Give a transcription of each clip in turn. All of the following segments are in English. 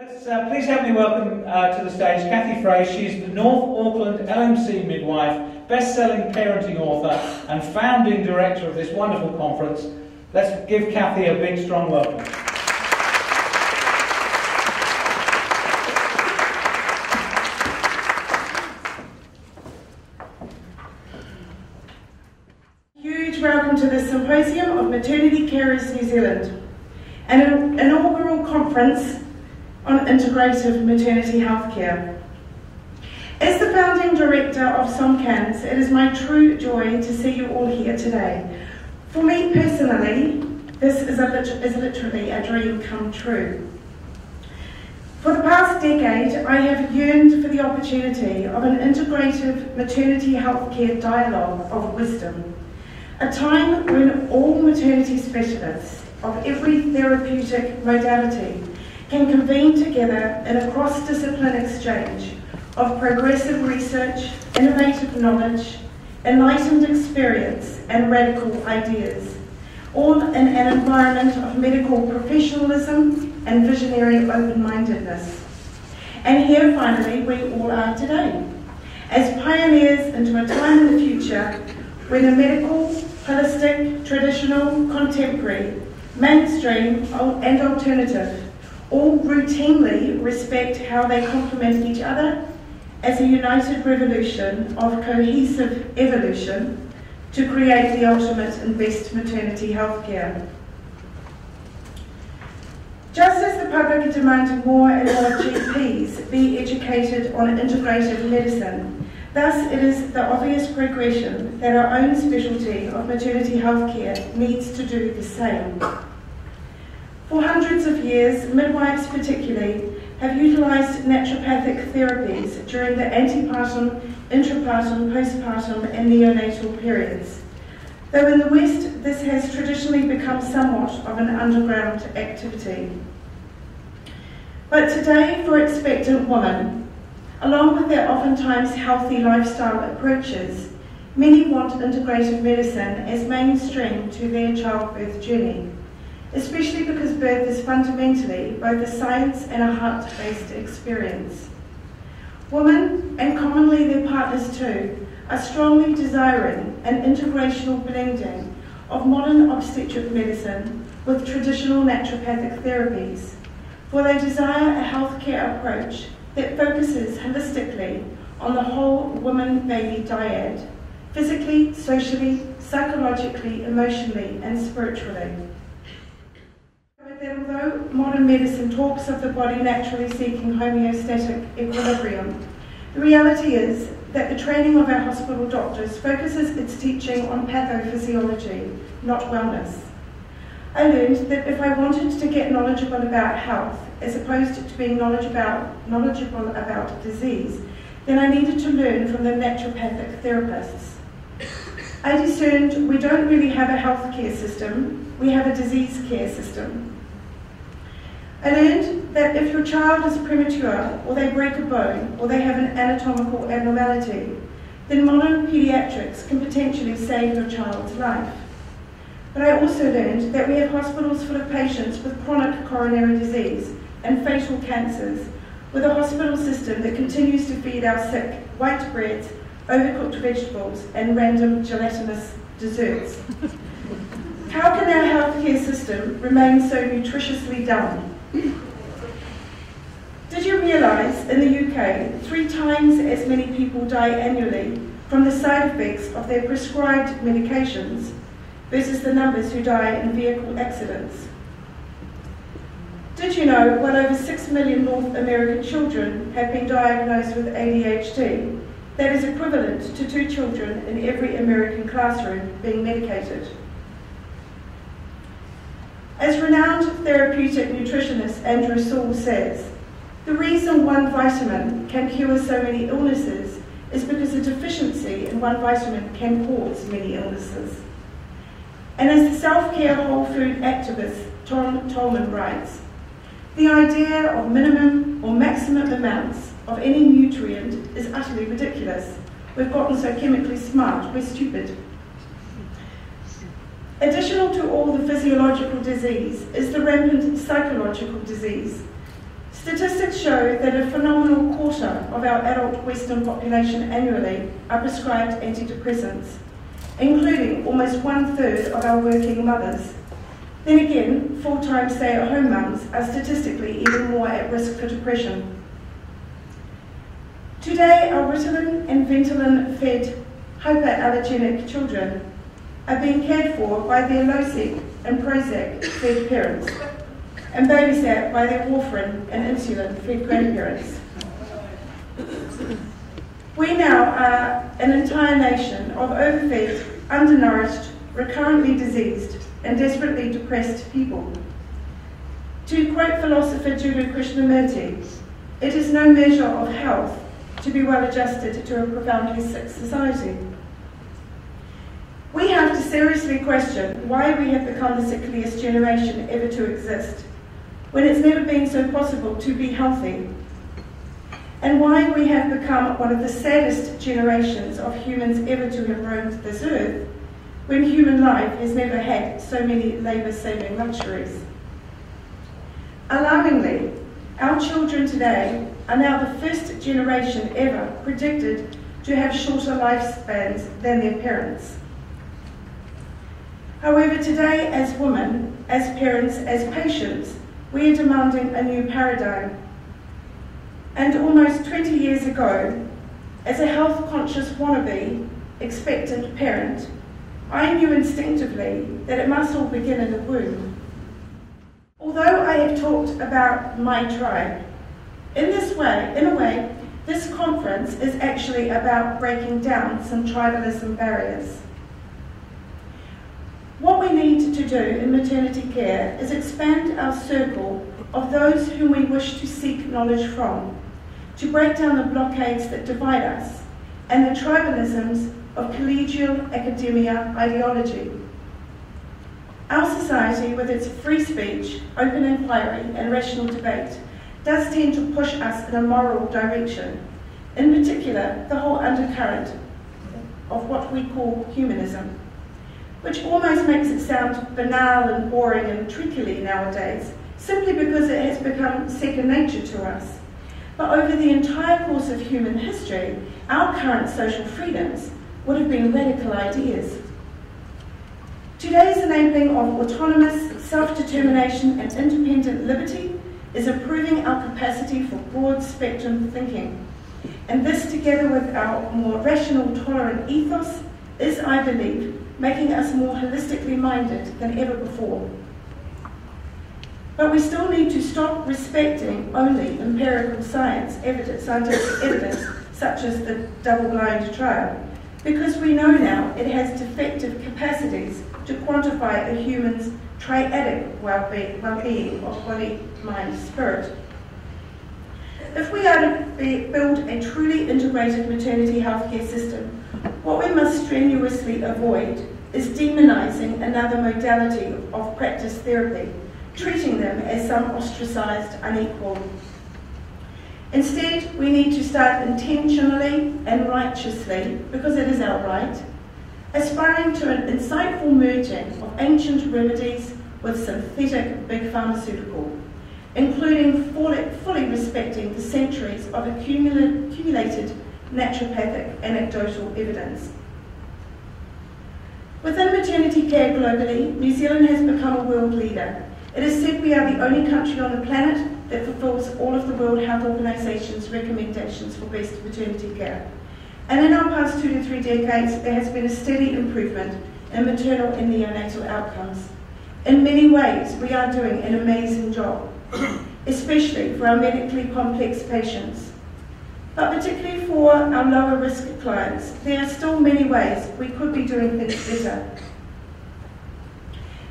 Please help me welcome to the stage Cathy Fray. She's the North Auckland LMC midwife, best-selling parenting author and founding director of this wonderful conference. Let's give Cathy a big, strong welcome. Huge welcome to the Symposium of Maternity Carers New Zealand, an inaugural conference on integrative maternity healthcare. As the founding director of SOMCANS, it is my true joy to see you all here today. For me personally, this is literally a dream come true. For the past decade, I have yearned for the opportunity of an integrative maternity healthcare dialogue of wisdom, a time when all maternity specialists of every therapeutic modality can convene together in a cross-discipline exchange of progressive research, innovative knowledge, enlightened experience and radical ideas, all in an environment of medical professionalism and visionary open-mindedness. And here finally we all are today, as pioneers into a time in the future when the medical, holistic, traditional, contemporary, mainstream and alternative all routinely respect how they complement each other as a united revolution of cohesive evolution to create the ultimate and best maternity healthcare. Just as the public are demanding more and more GPs be educated on integrative medicine, thus it is the obvious progression that our own specialty of maternity healthcare needs to do the same. For hundreds of years, midwives particularly have utilised naturopathic therapies during the antepartum, intrapartum, postpartum and neonatal periods, though in the West this has traditionally become somewhat of an underground activity. But today, for expectant women, along with their oftentimes healthy lifestyle approaches, many want integrative medicine as mainstream to their childbirth journey, especially because birth is fundamentally both a science and a heart-based experience. Women, and commonly their partners too, are strongly desiring an integrational blending of modern obstetric medicine with traditional naturopathic therapies, for they desire a healthcare approach that focuses holistically on the whole woman-baby dyad, physically, socially, psychologically, emotionally, and spiritually. That although modern medicine talks of the body naturally seeking homeostatic equilibrium, the reality is that the training of our hospital doctors focuses its teaching on pathophysiology, not wellness. I learned that if I wanted to get knowledgeable about health, as opposed to being knowledgeable about disease, then I needed to learn from the naturopathic therapists. I discerned we don't really have a healthcare system, we have a disease care system. I learned that if your child is premature, or they break a bone, or they have an anatomical abnormality, then modern paediatrics can potentially save your child's life. But I also learned that we have hospitals full of patients with chronic coronary disease and fatal cancers, with a hospital system that continues to feed our sick white breads, overcooked vegetables, and random gelatinous desserts. How can our healthcare system remain so nutritiously dumb? Did you realise in the UK 3 times as many people die annually from the side effects of their prescribed medications versus the numbers who die in vehicle accidents? Did you know well over 6 million North American children have been diagnosed with ADHD? That is equivalent to 2 children in every American classroom being medicated. As renowned therapeutic nutritionist Andrew Saul says, the reason one vitamin can cure so many illnesses is because a deficiency in one vitamin can cause many illnesses. And as the self-care whole food activist Tom Tolman writes, the idea of minimum or maximum amounts of any nutrient is utterly ridiculous. We've gotten so chemically smart, we're stupid. Additional to all the physiological disease is the rampant psychological disease. Statistics show that a phenomenal quarter of our adult Western population annually are prescribed antidepressants, including almost 1/3 of our working mothers. Then again, full-time stay-at-home mums are statistically even more at risk for depression. Today, our Ritalin and Ventolin-fed hyperallergenic children are being cared for by their Losec and Prozac-fed parents, and babysat by their warfarin and insulin-fed grandparents. We now are an entire nation of overfed, undernourished, recurrently diseased, and desperately depressed people. To quote philosopher Jiddu Krishnamurti, it is no measure of health to be well adjusted to a profoundly sick society. We have to seriously question why we have become the sickliest generation ever to exist, when it's never been so possible to be healthy, and why we have become one of the saddest generations of humans ever to have roamed this earth, when human life has never had so many labour-saving luxuries. Alarmingly, our children today are now the first generation ever predicted to have shorter lifespans than their parents. However, today, as women, as parents, as patients, we are demanding a new paradigm. And almost 20 years ago, as a health-conscious wannabe, expectant parent, I knew instinctively that it must all begin in the womb. Although I have talked about my tribe, in a way, this conference is actually about breaking down some tribalism barriers. What we need to do in maternity care is expand our circle of those whom we wish to seek knowledge from, to break down the blockades that divide us and the tribalisms of collegial academia ideology. Our society, with its free speech, open inquiry and rational debate, does tend to push us in a moral direction, in particular the whole undercurrent of what we call humanism, which almost makes it sound banal and boring and trickily nowadays, simply because it has become second nature to us. But over the entire course of human history, our current social freedoms would have been radical ideas. Today's enabling of autonomous self-determination and independent liberty is improving our capacity for broad spectrum thinking. And this, together with our more rational, tolerant ethos, is, I believe, making us more holistically minded than ever before. But we still need to stop respecting only empirical scientific evidence, such as the double-blind trial, because we know now it has defective capacities to quantify a human's triadic well-being of body, mind, spirit. If we are to build a truly integrated maternity healthcare system, what we must strenuously avoid is demonising another modality of practice therapy, treating them as some ostracised unequal. Instead, we need to start intentionally and righteously, because it is our right, aspiring to an insightful merging of ancient remedies with synthetic big pharmaceutical, including fully respecting the centuries of accumulated naturopathic anecdotal evidence. Within maternity care globally, New Zealand has become a world leader. It is said we are the only country on the planet that fulfills all of the World Health Organization's recommendations for best maternity care. And in our past 2 to 3 decades, there has been a steady improvement in maternal and neonatal outcomes. In many ways, we are doing an amazing job, especially for our medically complex patients. But particularly for our lower risk clients, there are still many ways we could be doing things better.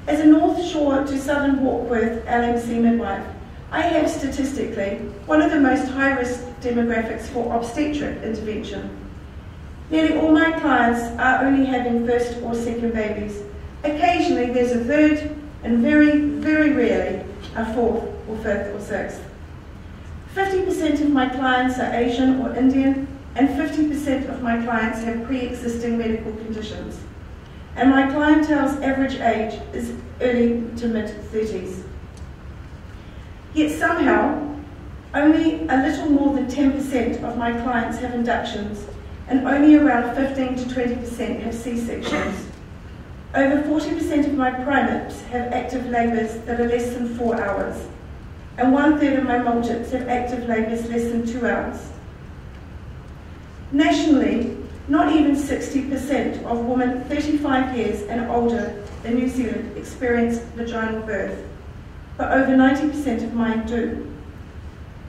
As a North Shore to Southern Warkworth LMC midwife, I have statistically one of the most high-risk demographics for obstetric intervention. Nearly all my clients are only having first or second babies. Occasionally there's a third, and very, very rarely a fourth or fifth or sixth. 50% of my clients are Asian or Indian, and 50% of my clients have pre-existing medical conditions. And my clientele's average age is early to mid-30s. Yet somehow, Only a little more than 10% of my clients have inductions, and only around 15 to 20% have C-sections. Over 40% of my primates have active labours that are less than 4 hours, and 1/3 of my multips have active labours less than 2 hours. Nationally, not even 60% of women 35 years and older in New Zealand experience vaginal birth, but over 90% of mine do.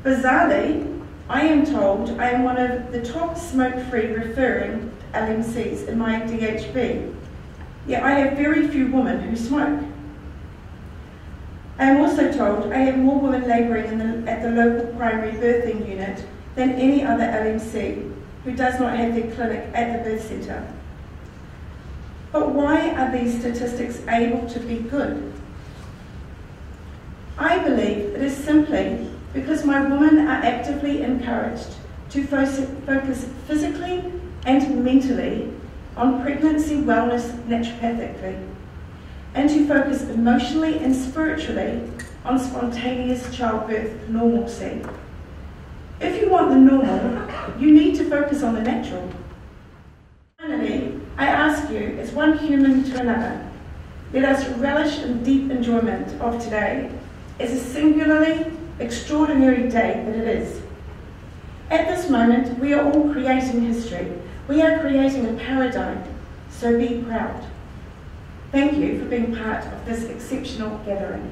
Bizarrely, I am told I am one of the top smoke-free referring LMCs in my DHB, yet I have very few women who smoke. I am also told I have more women labouring at the local primary birthing unit than any other LMC who does not have their clinic at the birth centre. But why are these statistics able to be good? I believe it is simply because my women are actively encouraged to focus physically and mentally on pregnancy wellness naturopathically, and to focus emotionally and spiritually on spontaneous childbirth normalcy. If you want the normal, you need to focus on the natural. Finally, I ask you, as one human to another, let us relish in deep enjoyment of today as a singularly extraordinary day that it is. At this moment, we are all creating history. We are creating a paradigm, so be proud. Thank you for being part of this exceptional gathering.